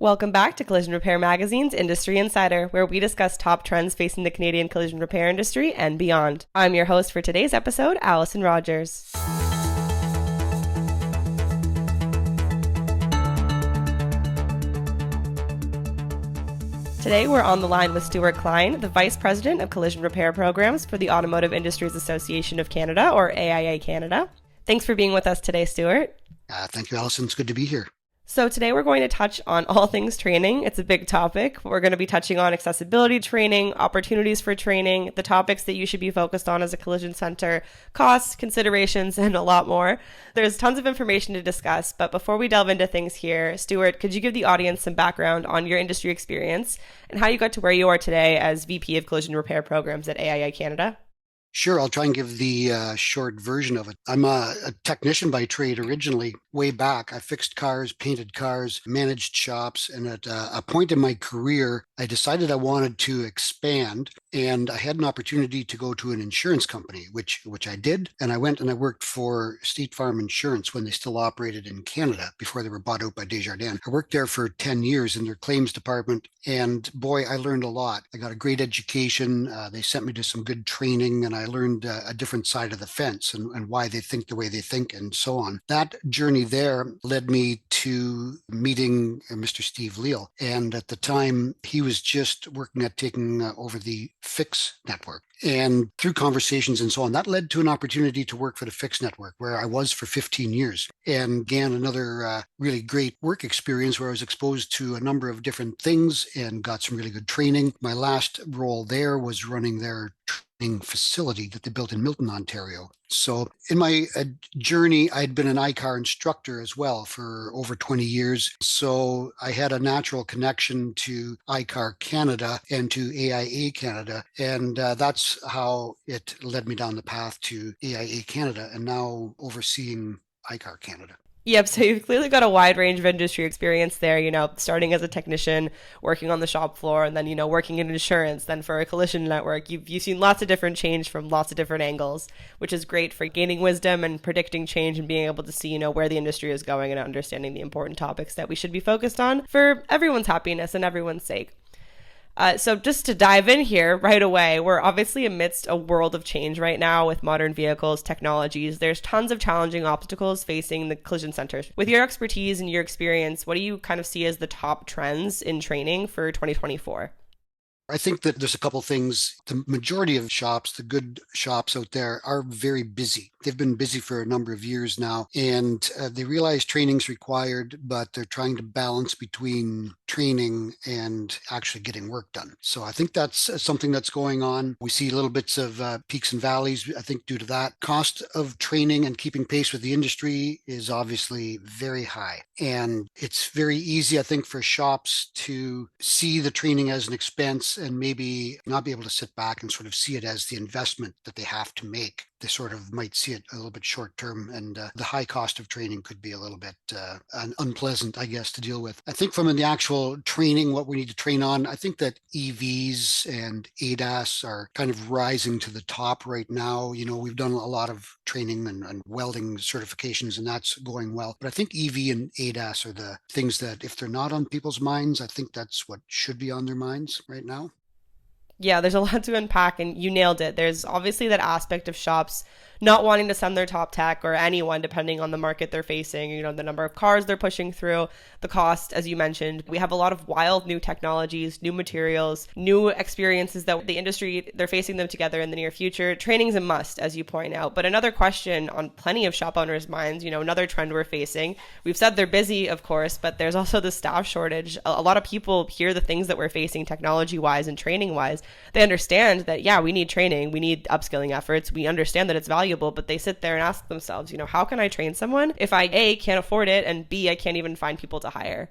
Welcome back to Collision Repair Magazine's Industry Insider, where we discuss top trends facing the Canadian collision repair industry and beyond. I'm your host for today's episode, Allison Rogers. Today, we're on the line with Stuart Klein, the Vice President of Collision Repair Programs for the Automotive Industries Association of Canada, or AIA Canada. Thanks for being with us today, Stuart. Thank you, Allison. It's good to be here. So today we're going to touch on all things training. It's a big topic. We're going to be touching on accessibility training, opportunities for training, the topics that you should be focused on as a collision center, costs, considerations, and a lot more. There's tons of information to discuss, but before we delve into things here, Stuart, could you give the audience some background on your industry experience and how you got to where you are today as VP of Collision Repair Programs at AIA Canada? Sure, I'll try and give the short version of it. I'm a technician by trade originally, way back. I fixed cars, painted cars, managed shops, and at a point in my career, I decided I wanted to expand, and I had an opportunity to go to an insurance company, which I did, and I went and I worked for State Farm Insurance when they still operated in Canada before they were bought out by Desjardins. I worked there for 10 years in their claims department, and boy, I learned a lot. I got a great education. They sent me to some good training, and I learned a different side of the fence and why they think the way they think and so on. That journey there led me to meeting Mr. Steve Leal. And at the time, he was just working at taking over the Fix network. And through conversations and so on, that led to an opportunity to work for the Fix network, where I was for 15 years and began another really great work experience where I was exposed to a number of different things and got some really good training. My last role there was running their training facility that they built in Milton, Ontario. So in my journey, I'd been an ICAR instructor as well for over 20 years. So I had a natural connection to ICAR Canada and to AIA Canada. And that's how it led me down the path to AIA Canada and now overseeing ICAR Canada. Yep, so you've clearly got a wide range of industry experience there, starting as a technician, working on the shop floor, and then, working in insurance, then for a collision network. You've seen lots of different change from lots of different angles, which is great for gaining wisdom and predicting change and being able to see, where the industry is going and understanding the important topics that we should be focused on for everyone's happiness and everyone's sake. So just to dive in here right away, we're obviously amidst a world of change right now with modern vehicles, technologies. There's tons of challenging obstacles facing the collision centers. With your expertise and your experience, what do you kind of see as the top trends in training for 2024? I think that there's a couple things. The majority of shops, the good shops out there, are very busy. They've been busy for a number of years now, and they realize training's required, but they're trying to balance between training and actually getting work done. So I think that's something that's going on. We see little bits of peaks and valleys, I think, due to that. Cost of training and keeping pace with the industry is obviously very high. And it's very easy, I think, for shops to see the training as an expense and maybe not be able to sit back and sort of see it as the investment that they have to make. They sort of might see it a little bit short term, and the high cost of training could be a little bit unpleasant, I guess, to deal with. I think from the actual training, what we need to train on, I think that EVs and ADAS are kind of rising to the top right now. We've done a lot of training and welding certifications, and that's going well. But I think EV and ADAS are the things that, if they're not on people's minds, I think that's what should be on their minds right now. Yeah, there's a lot to unpack, and you nailed it. There's obviously that aspect of shops not wanting to send their top tech, or anyone, depending on the market they're facing, the number of cars they're pushing through, the cost, as you mentioned. We have a lot of wild new technologies, new materials, new experiences that the industry, they're facing them together in the near future. Training's a must, as you point out. But another question on plenty of shop owners' minds, another trend we're facing, we've said they're busy, of course, but there's also the staff shortage. A lot of people hear the things that we're facing technology-wise and training-wise. They understand that, yeah, we need training, we need upskilling efforts, we understand that it's valuable, but they sit there and ask themselves, how can I train someone if I, A, can't afford it, and B, I can't even find people to hire?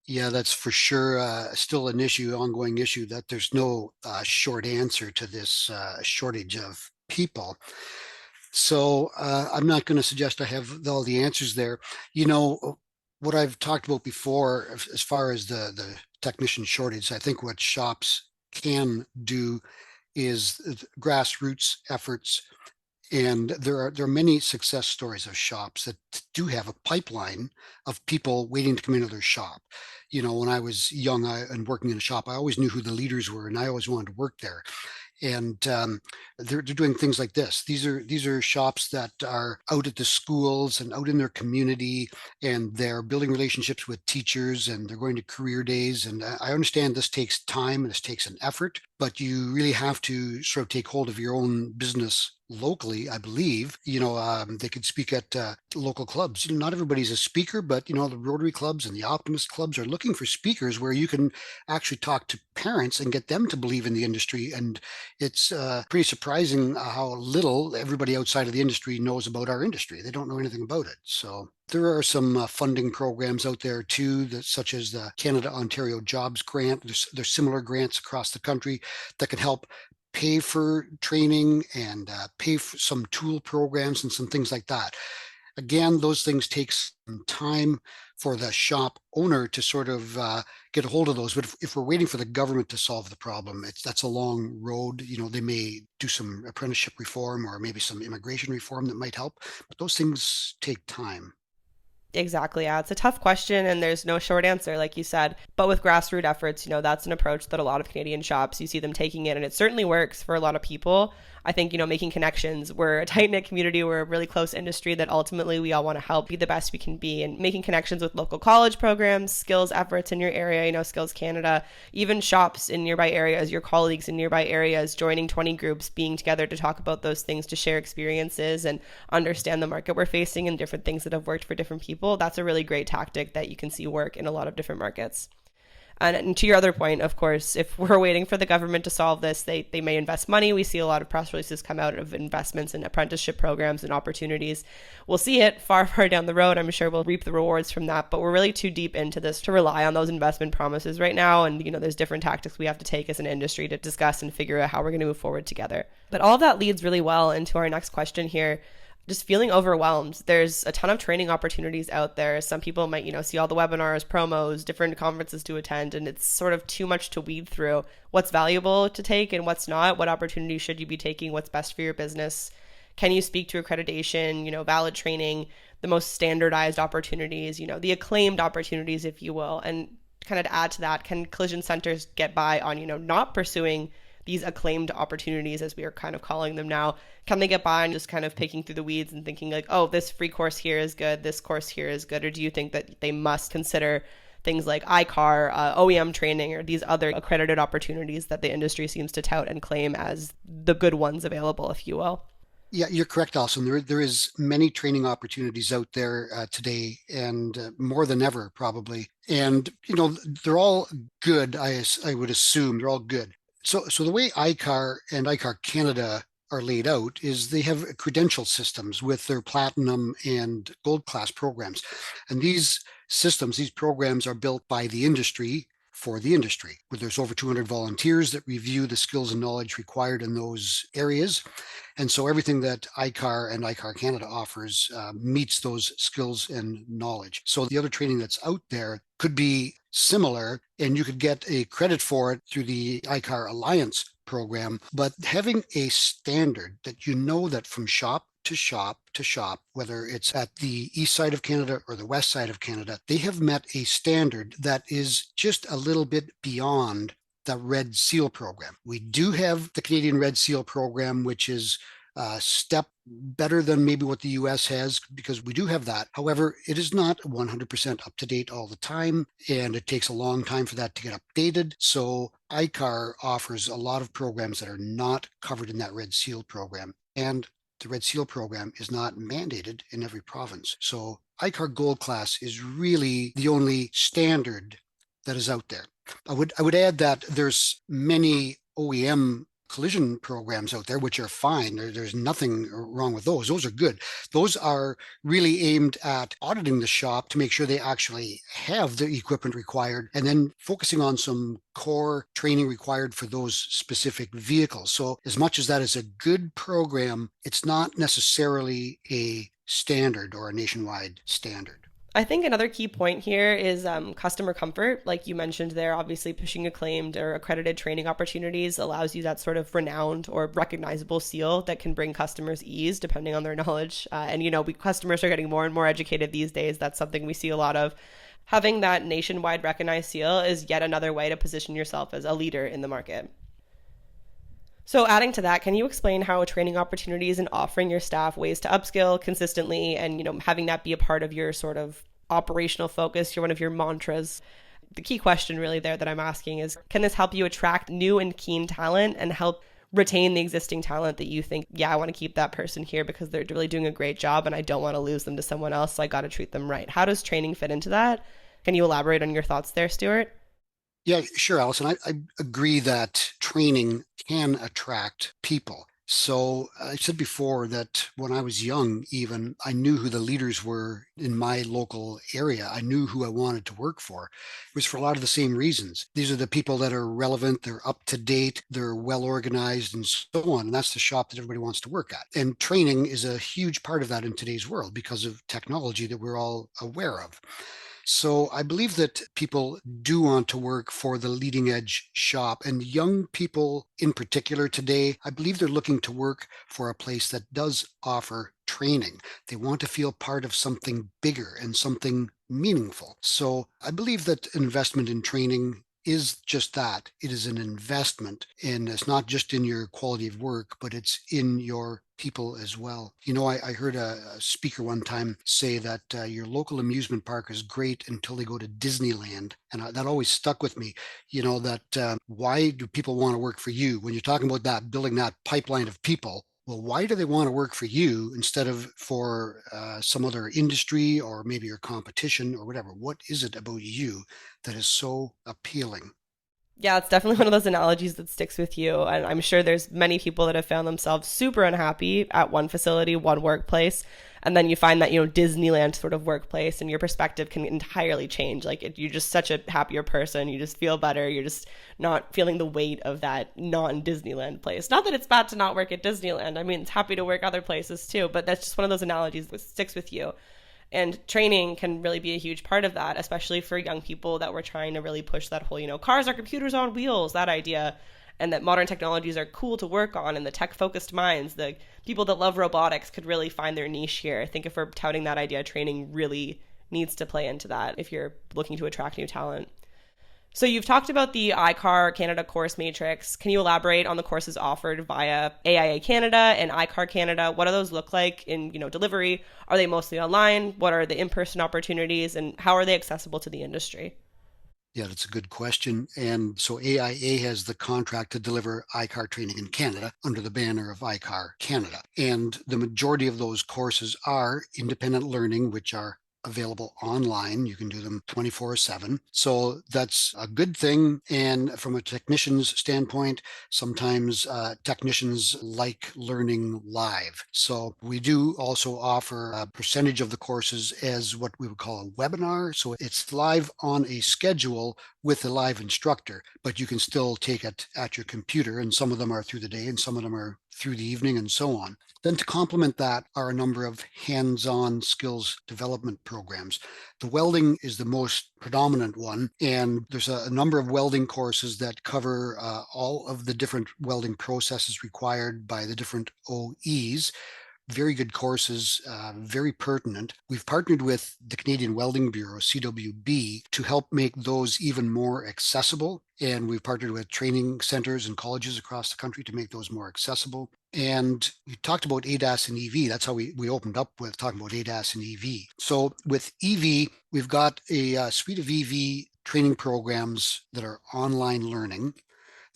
Yeah, that's for sure still an issue, ongoing issue, that there's no short answer to this shortage of people. So I'm not going to suggest I have all the answers there. What I've talked about before, as far as the technician shortage, I think what shops can do is grassroots efforts. And there are many success stories of shops that do have a pipeline of people waiting to come into their shop. When I was young and working in a shop, I always knew who the leaders were, and I always wanted to work there. And they're doing things like this. These are shops that are out at the schools and out in their community, and they're building relationships with teachers, and they're going to career days. And I understand this takes time and this takes an effort, but you really have to sort of take hold of your own business locally. I believe they could speak at local clubs. Not everybody's a speaker, but the Rotary clubs and the Optimist clubs are looking for speakers where you can actually talk to parents and get them to believe in the industry. And it's pretty surprising how little everybody outside of the industry knows about our industry. They don't know anything about it. So there are some funding programs out there too, such as the Canada Ontario Jobs Grant. There's similar grants across the country that can help pay for training and pay for some tool programs and some things like that. Again, those things take some time for the shop owner to sort of get a hold of those. But if we're waiting for the government to solve the problem, that's a long road. They may do some apprenticeship reform or maybe some immigration reform that might help, but those things take time. Exactly. Yeah. It's a tough question and there's no short answer, like you said. But with grassroots efforts, that's an approach that a lot of Canadian shops, you see them taking it, and it certainly works for a lot of people. I think, making connections. We're a tight knit community. We're a really close industry that ultimately we all want to help be the best we can be, and making connections with local college programs, skills efforts in your area, Skills Canada, even shops in nearby areas, your colleagues in nearby areas, joining 20 groups, being together to talk about those things, to share experiences and understand the market we're facing and different things that have worked for different people. That's a really great tactic that you can see work in a lot of different markets. And to your other point, of course, if we're waiting for the government to solve this, they may invest money. We see a lot of press releases come out of investments in apprenticeship programs and opportunities. We'll see it far, far down the road. I'm sure we'll reap the rewards from that, but we're really too deep into this to rely on those investment promises right now. And, there's different tactics we have to take as an industry to discuss and figure out how we're going to move forward together. But all of that leads really well into our next question here. Just feeling overwhelmed. There's a ton of training opportunities out there. Some people might, see all the webinars, promos, different conferences to attend, and it's sort of too much to weed through. What's valuable to take and what's not? What opportunities should you be taking? What's best for your business? Can you speak to accreditation, valid training, the most standardized opportunities, the acclaimed opportunities, if you will? And kind of to add to that, can collision centers get by on, not pursuing these acclaimed opportunities, as we are kind of calling them now? Can they get by on just kind of picking through the weeds and thinking like, oh, this free course here is good, this course here is good? Or do you think that they must consider things like ICAR, OEM training, or these other accredited opportunities that the industry seems to tout and claim as the good ones available, if you will? Yeah, you're correct, Alison. There is many training opportunities out there today, and more than ever, probably. And they're all good. I would assume they're all good. So the way ICAR and ICAR Canada are laid out is they have credential systems with their platinum and gold class programs. And these systems, these programs are built by the industry for the industry, where there's over 200 volunteers that review the skills and knowledge required in those areas. And so everything that ICAR and ICAR Canada offers meets those skills and knowledge. So the other training that's out there could be similar, and you could get a credit for it through the ICAR Alliance program. But having a standard that that from shop to shop to shop, whether it's at the east side of Canada or the west side of Canada, they have met a standard that is just a little bit beyond the Red Seal program. We do have the Canadian Red Seal program, which is a step better than maybe what the US has, because we do have that. However, it is not 100% up to date all the time, and it takes a long time for that to get updated. So ICAR offers a lot of programs that are not covered in that Red Seal program. And the Red Seal program is not mandated in every province. So ICAR Gold Class is really the only standard that is out there. I would add that there's many OEM collision programs out there, which are fine. There's nothing wrong with those. Those are good. Those are really aimed at auditing the shop to make sure they actually have the equipment required, and then focusing on some core training required for those specific vehicles. So as much as that is a good program, it's not necessarily a standard or a nationwide standard. I think another key point here is customer comfort. Like you mentioned there, obviously pushing acclaimed or accredited training opportunities allows you that sort of renowned or recognizable seal that can bring customers ease depending on their knowledge. And customers are getting more and more educated these days. That's something we see a lot of. Having that nationwide recognized seal is yet another way to position yourself as a leader in the market. So, adding to that, can you explain how training opportunities and offering your staff ways to upskill consistently and, having that be a part of your sort of operational focus, one of your mantras? The key question really there that I'm asking is, can this help you attract new and keen talent and help retain the existing talent that you think, yeah, I want to keep that person here because they're really doing a great job and I don't want to lose them to someone else, so I got to treat them right. How does training fit into that? Can you elaborate on your thoughts there, Stuart? Yeah, sure, Allison. I agree that training can attract people. So I said before that when I was young, even I knew who the leaders were in my local area. I knew who I wanted to work for. It was for a lot of the same reasons. These are the people that are relevant, they're up to date, they're well organized, and so on. And that's the shop that everybody wants to work at. And training is a huge part of that in today's world because of technology that we're all aware of. So I believe that people do want to work for the leading edge shop, and young people in particular today, I believe they're looking to work for a place that does offer training. They want to feel part of something bigger and something meaningful. So I believe that investment in training is just that. It is an investment, and it's not just in your quality of work, but it's in your people as well. I heard a speaker one time say that your local amusement park is great until they go to Disneyland. And that always stuck with me. That why do people want to work for you? When you're talking about that, building that pipeline of people, well, why do they want to work for you instead of for some other industry or maybe your competition or whatever? What is it about you that is so appealing? Yeah, it's definitely one of those analogies that sticks with you. And I'm sure there's many people that have found themselves super unhappy at one facility, one workplace. And then you find that, Disneyland sort of workplace and your perspective can entirely change. You're just such a happier person. You just feel better. You're just not feeling the weight of that non Disneyland place. Not that it's bad to not work at Disneyland. I mean, it's happy to work other places too, but that's just one of those analogies that sticks with you. And training can really be a huge part of that, especially for young people that were trying to really push that whole, cars are computers on wheels, that idea, and that modern technologies are cool to work on, and the tech focused minds, the people that love robotics could really find their niche here. I think if we're touting that idea, training really needs to play into that if you're looking to attract new talent. So you've talked about the iCar Canada course matrix. Can you elaborate on the courses offered via AIA Canada and iCar Canada? What do those look like in, delivery? Are they mostly online? What are the in-person opportunities and how are they accessible to the industry? Yeah, that's a good question. And so AIA has the contract to deliver iCar training in Canada under the banner of iCar Canada. And the majority of those courses are independent learning, which are available online. You can do them 24/7. So that's a good thing. And from a technician's standpoint, sometimes technicians like learning live. So we do also offer a percentage of the courses as what we would call a webinar. So it's live on a schedule with a live instructor, but you can still take it at your computer. And some of them are through the day and some of them are through the evening and so on. Then to complement that are a number of hands-on skills development programs. The welding is the most predominant one, and there's a number of welding courses that cover all of the different welding processes required by the different OEs. Very good courses, very pertinent. We've partnered with the Canadian Welding Bureau, CWB, to help make those even more accessible. And we've partnered with training centers and colleges across the country to make those more accessible. And we talked about ADAS and EV. That's how we opened up with talking about ADAS and EV. So with EV, we've got a suite of EV training programs that are online learning.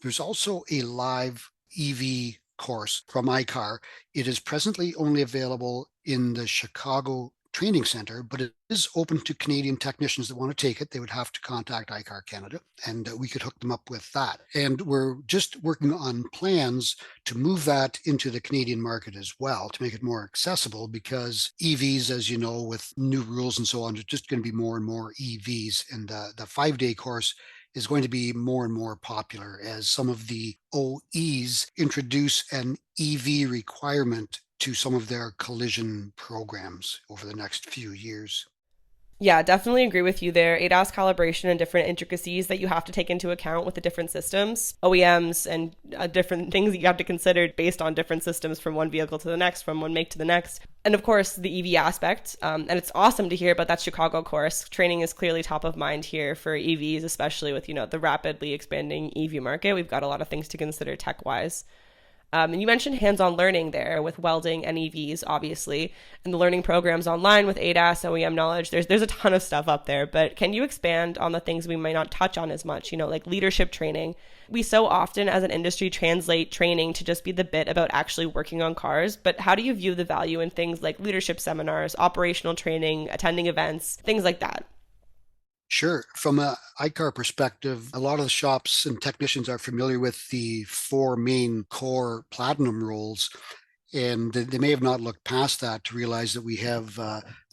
There's also a live EV course from iCar. It is presently only available in the Chicago Training Center, but it is open to Canadian technicians that want to take it. They would have to contact iCar Canada, and we could hook them up with that. And we're just working on plans to move that into the Canadian market as well to make it more accessible because EVs, as you know, with new rules and so on, there's just going to be more and more EVs. And the 5-day course is going to be more and more popular as some of the OEs introduce an EV requirement to some of their collision programs over the next few years. Yeah, definitely agree with you there. ADAS calibration and different intricacies that you have to take into account with the different systems, OEMs, and different things that you have to consider based on different systems from one vehicle to the next, from one make to the next. And of course, the EV aspect. And it's awesome to hear about that Chicago course. Training is clearly top of mind here for EVs, especially with, the rapidly expanding EV market. We've got a lot of things to consider tech wise. And you mentioned hands-on learning there with welding and EVs, obviously, and the learning programs online with ADAS, OEM knowledge. There's a ton of stuff up there, but can you expand on the things we might not touch on as much? Like leadership training. We so often, as an industry, translate training to just be the bit about actually working on cars. But how do you view the value in things like leadership seminars, operational training, attending events, things like that? Sure. From a iCar perspective, a lot of the shops and technicians are familiar with the four main core platinum roles, and they may have not looked past that to realize that we have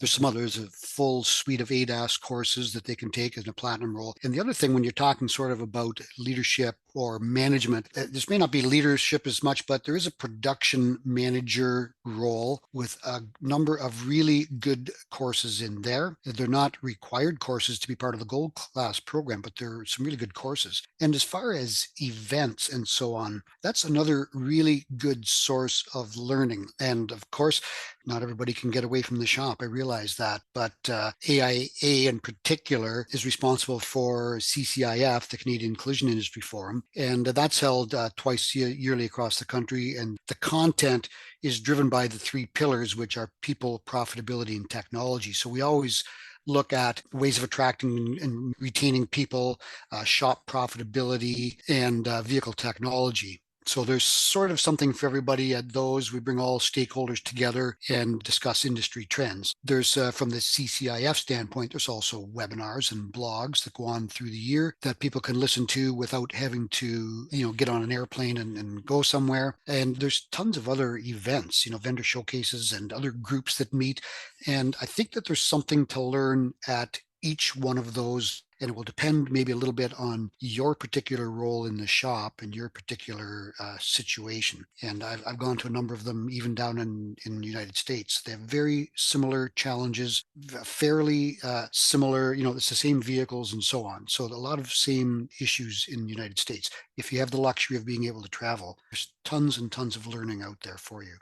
there's some others, a full suite of ADAS courses that they can take as a platinum role. And the other thing, when you're talking sort of about leadership or management, this may not be leadership as much, but there is a production manager role with a number of really good courses in there. They're not required courses to be part of the gold class program, but there are some really good courses. And as far as events and so on, that's another really good source of learning. And of course, not everybody can get away from the shop. I realize that, but AIA in particular is responsible for CCIF, the Canadian Collision Industry Forum, and that's held twice yearly across the country. And the content is driven by the three pillars, which are people, profitability, and technology. So we always look at ways of attracting and retaining people, shop profitability, and vehicle technology. So there's sort of something for everybody at those. We bring all stakeholders together and discuss industry trends. There's, from the CCIF standpoint, there's also webinars and blogs that go on through the year that people can listen to without having to, get on an airplane and go somewhere. And there's tons of other events, vendor showcases and other groups that meet. And I think that there's something to learn at each one of those, and it will depend maybe a little bit on your particular role in the shop and your particular situation. And I've gone to a number of them, even down in the United States. They have very similar challenges, fairly similar, it's the same vehicles and so on. So a lot of same issues in the United States. If you have the luxury of being able to travel, there's tons and tons of learning out there for you.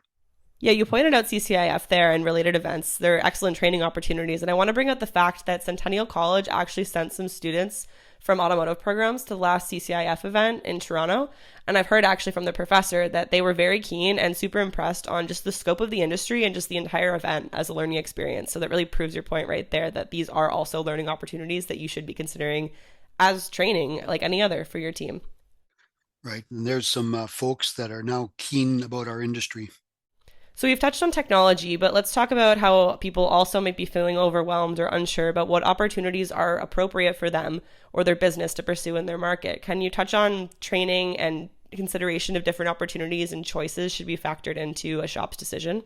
Yeah, you pointed out CCIF there and related events. They're excellent training opportunities. And I want to bring up the fact that Centennial College actually sent some students from automotive programs to the last CCIF event in Toronto. And I've heard actually from the professor that they were very keen and super impressed on just the scope of the industry and just the entire event as a learning experience. So that really proves your point right there that these are also learning opportunities that you should be considering as training like any other for your team. Right. And there's some folks that are now keen about our industry. So we've touched on technology, but let's talk about how people also might be feeling overwhelmed or unsure about what opportunities are appropriate for them or their business to pursue in their market. Can you touch on training and consideration of different opportunities and choices should be factored into a shop's decision?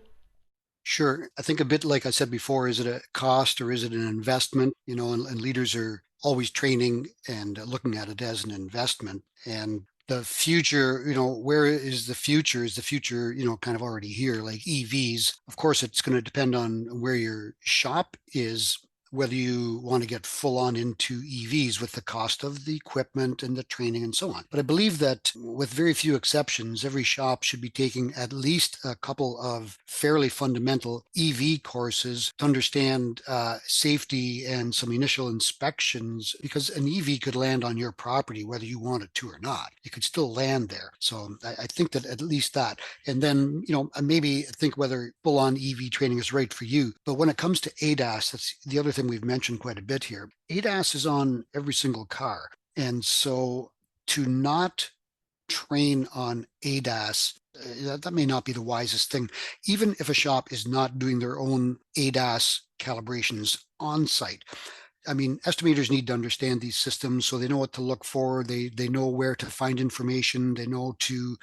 Sure. I think a bit like I said before, is it a cost or is it an investment? And leaders are always training and looking at it as an investment. And the future, where is the future? Is the future, kind of already here, like EVs? Of course, it's going to depend on where your shop is, whether you want to get full on into EVs with the cost of the equipment and the training and so on. But I believe that with very few exceptions, every shop should be taking at least a couple of fairly fundamental EV courses to understand safety and some initial inspections, because an EV could land on your property whether you want it to or not. It could still land there. So I think that at least that. And then, maybe think whether full on EV training is right for you. But when it comes to ADAS, that's the other thing we've mentioned quite a bit here. ADAS is on every single car. And so to not train on ADAS, that may not be the wisest thing, even if a shop is not doing their own ADAS calibrations on site. I mean, estimators need to understand these systems so they know what to look for. They know where to find information. They know to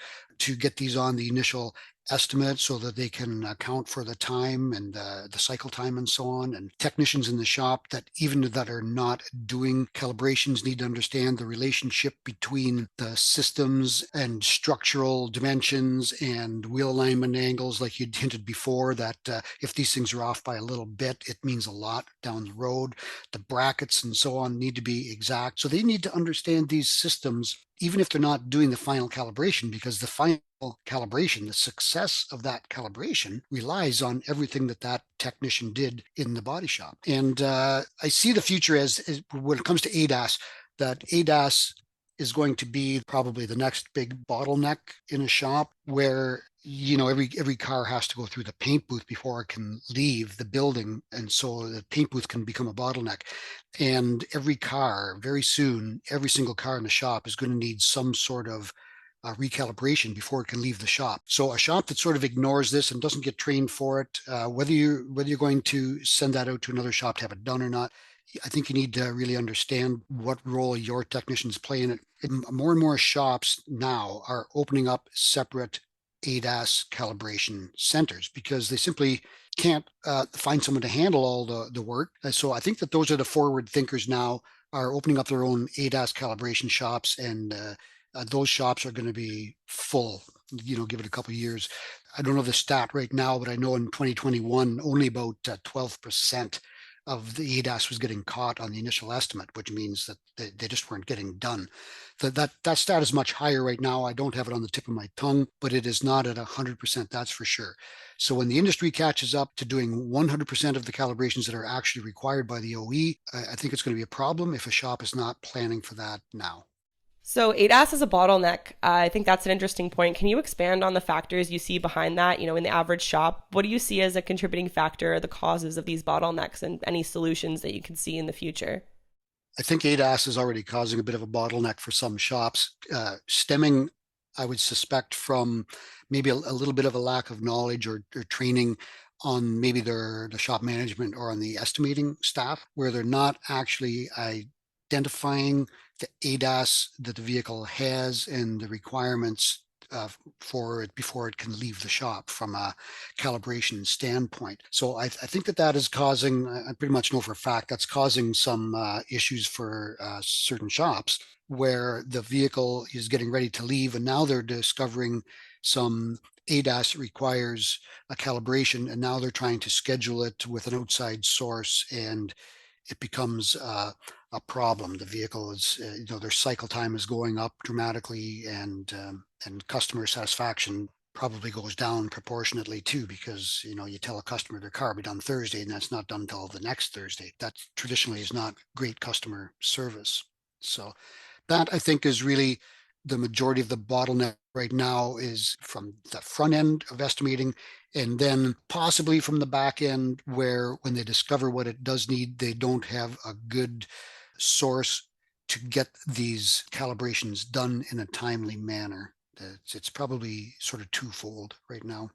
get these on the initial estimate so that they can account for the time and the cycle time and so on. And technicians in the shop that even that are not doing calibrations need to understand the relationship between the systems and structural dimensions and wheel alignment angles, like you'd hinted before, that if these things are off by a little bit, it means a lot down the road. The brackets and so on need to be exact. So they need to understand these systems even if they're not doing the final calibration, because the final calibration, the success of that calibration relies on everything that that technician did in the body shop. And I see the future as when it comes to ADAS, that ADAS is going to be probably the next big bottleneck in a shop where every car has to go through the paint booth before it can leave the building, and so the paint booth can become a bottleneck. And every car, very soon, every single car in the shop is going to need some sort of recalibration before it can leave the shop. So a shop that sort of ignores this and doesn't get trained for it, whether you're going to send that out to another shop to have it done or not, I think you need to really understand what role your technicians play in it. More and more shops now are opening up separate ADAS calibration centers because they simply can't find someone to handle all the work. So I think that those are the forward thinkers now, are opening up their own ADAS calibration shops, and those shops are going to be full. Give it a couple of years. I don't know the stat right now, but I know in 2021 only about 12% of the ADAS was getting caught on the initial estimate, which means that they just weren't getting done. That stat is much higher right now. I don't have it on the tip of my tongue, but it is not at 100%, that's for sure. So when the industry catches up to doing 100% of the calibrations that are actually required by the OE, I think it's going to be a problem if a shop is not planning for that now. So ADAS is a bottleneck. I think that's an interesting point. Can you expand on the factors you see behind that? In the average shop, what do you see as a contributing factor, the causes of these bottlenecks, and any solutions that you can see in the future? I think ADAS is already causing a bit of a bottleneck for some shops, stemming, I would suspect, from maybe a little bit of a lack of knowledge or training on maybe the shop management or on the estimating staff, where they're not actually identifying the ADAS that the vehicle has and the requirements for it before it can leave the shop from a calibration standpoint. So I think that is causing, I pretty much know for a fact, that's causing some issues for certain shops where the vehicle is getting ready to leave, and now they're discovering some ADAS requires a calibration, and now they're trying to schedule it with an outside source, and it becomes a problem. The vehicle is, their cycle time is going up dramatically, and customer satisfaction probably goes down proportionately too, because you tell a customer their car will be done Thursday, and that's not done until the next Thursday. That traditionally is not great customer service. So that, I think, is really the majority of the bottleneck right now, is from the front end of estimating, and then possibly from the back end, where when they discover what it does need, they don't have a good source to get these calibrations done in a timely manner. It's probably sort of twofold right now.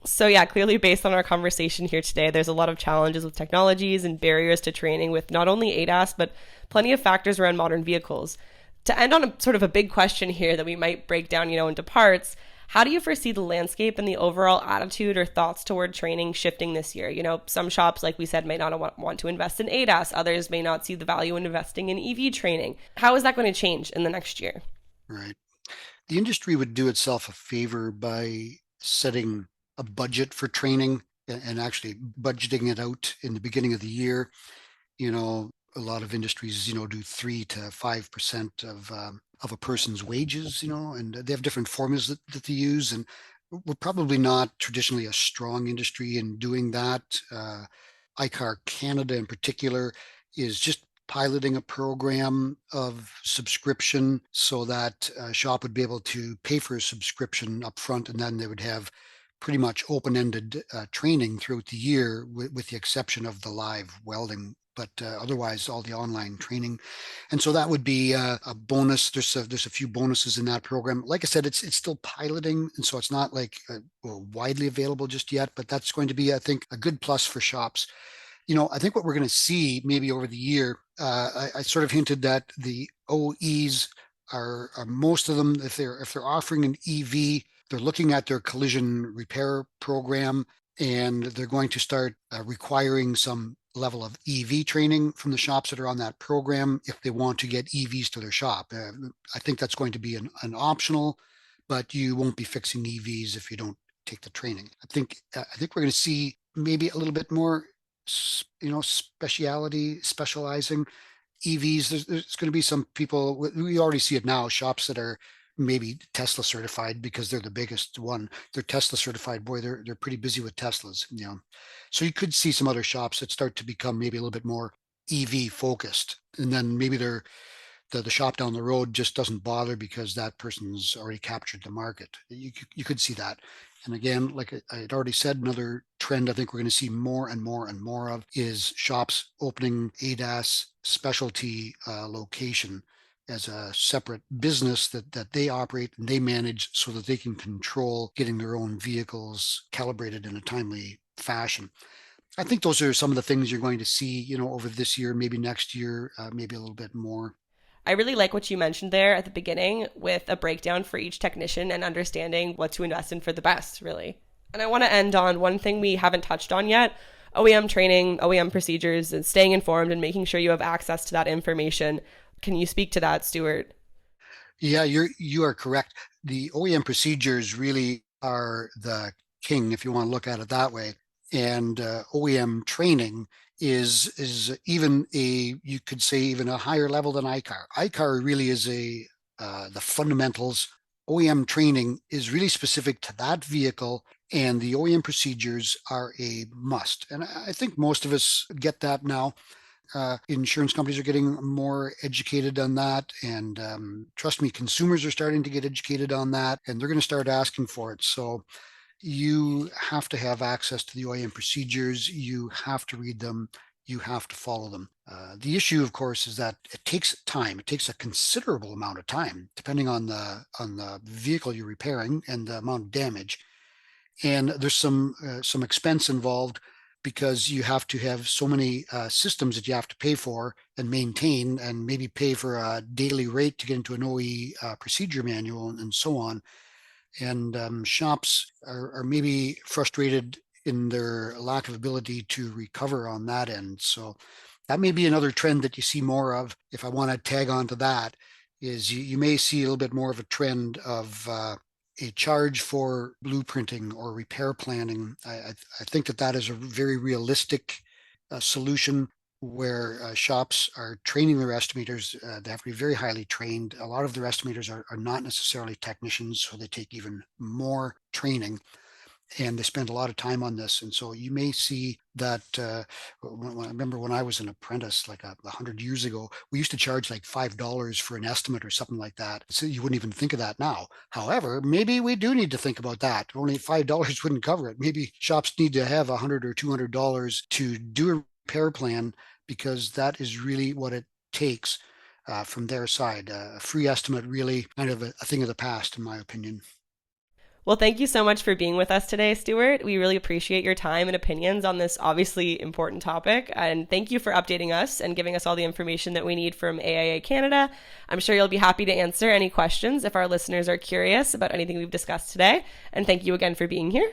So, yeah, clearly based on our conversation here today, there's a lot of challenges with technologies and barriers to training with not only ADAS, but plenty of factors around modern vehicles. To end on a sort of a big question here that we might break down, into parts, how do you foresee the landscape and the overall attitude or thoughts toward training shifting this year? Some shops, like we said, may not want to invest in ADAS. Others may not see the value in investing in EV training. How is that going to change in the next year? Right. The industry would do itself a favor by setting a budget for training and actually budgeting it out in the beginning of the year. A lot of industries, do 3 to 5% of a person's wages, and they have different formulas that they use. And we're probably not traditionally a strong industry in doing that. ICAR Canada in particular is just piloting a program of subscription so that a shop would be able to pay for a subscription up front, and then they would have pretty much open-ended training throughout the year, with the exception of the live welding, but otherwise all the online training. And so that would be a bonus. There's a few bonuses in that program. Like I said, it's still piloting, and so it's not like widely available just yet, but that's going to be, I think, a good plus for shops. I think what we're going to see maybe over the year, I sort of hinted that the OEs are most of them, if they're offering an EV, they're looking at their collision repair program, and they're going to start requiring some level of EV training from the shops that are on that program if they want to get EVs to their shop. I think that's going to be an optional, but you won't be fixing EVs if you don't take the training. I think we're going to see maybe a little bit more, specializing. EVs. There's going to be some people. We already see it now. Shops that are maybe Tesla certified because they're the biggest one. They're Tesla certified. Boy, they're pretty busy with Teslas. So you could see some other shops that start to become maybe a little bit more EV focused, and then maybe the shop down the road just doesn't bother because that person's already captured the market. You could see that. And again, like I had already said, another trend I think we're going to see more and more and more of is shops opening ADAS specialty location as a separate business that they operate and they manage so that they can control getting their own vehicles calibrated in a timely fashion. I think those are some of the things you're going to see, over this year, maybe next year, maybe a little bit more. I really like what you mentioned there at the beginning with a breakdown for each technician and understanding what to invest in for the best, really. And I want to end on one thing we haven't touched on yet: OEM training, OEM procedures, and staying informed and making sure you have access to that information. Can you speak to that, Stuart? Yeah, you are correct. The OEM procedures really are the king, if you want to look at it that way. And OEM training is even you could say even a higher level than ICAR. ICAR really is the fundamentals. OEM training is really specific to that vehicle, and the OEM procedures are a must. And I think most of us get that now. Insurance companies are getting more educated on that, and trust me, consumers are starting to get educated on that, and they're going to start asking for it. So you have to have access to the OEM procedures. You have to read them. You have to follow them. The issue, of course, is that it takes time. It takes a considerable amount of time, depending on the vehicle you're repairing and the amount of damage. And there's some expense involved because you have to have so many systems that you have to pay for and maintain, and maybe pay for a daily rate to get into an OE procedure manual and so on. And shops are maybe frustrated in their lack of ability to recover on that end. So that may be another trend that you see more of. If I want to tag on to that, is you may see a little bit more of a trend of a charge for blueprinting or repair planning. I think that is a very realistic solution where shops are training their estimators. They have to be very highly trained. A lot of their estimators are not necessarily technicians, so they take even more training, and they spend a lot of time on this. And so you may see that I remember when I was an apprentice, like 100 years ago, we used to charge like $5 for an estimate or something like that. So you wouldn't even think of that now. However, maybe we do need to think about that. Only $5 wouldn't cover it. Maybe shops need to have $100 or $200 to do a repair plan, because that is really what it takes from their side. A free estimate really kind of a thing of the past, in my opinion. Well, thank you so much for being with us today, Stuart. We really appreciate your time and opinions on this obviously important topic. And thank you for updating us and giving us all the information that we need from AIA Canada. I'm sure you'll be happy to answer any questions if our listeners are curious about anything we've discussed today. And thank you again for being here.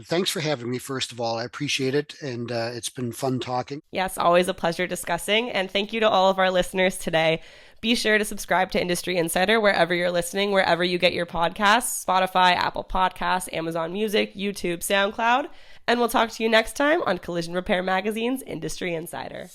Thanks for having me, first of all. I appreciate it, and it's been fun talking. Yes, always a pleasure discussing. And thank you to all of our listeners today. Be sure to subscribe to Industry Insider wherever you're listening, wherever you get your podcasts: Spotify, Apple Podcasts, Amazon Music, YouTube, SoundCloud. And we'll talk to you next time on Collision Repair Magazine's Industry Insider.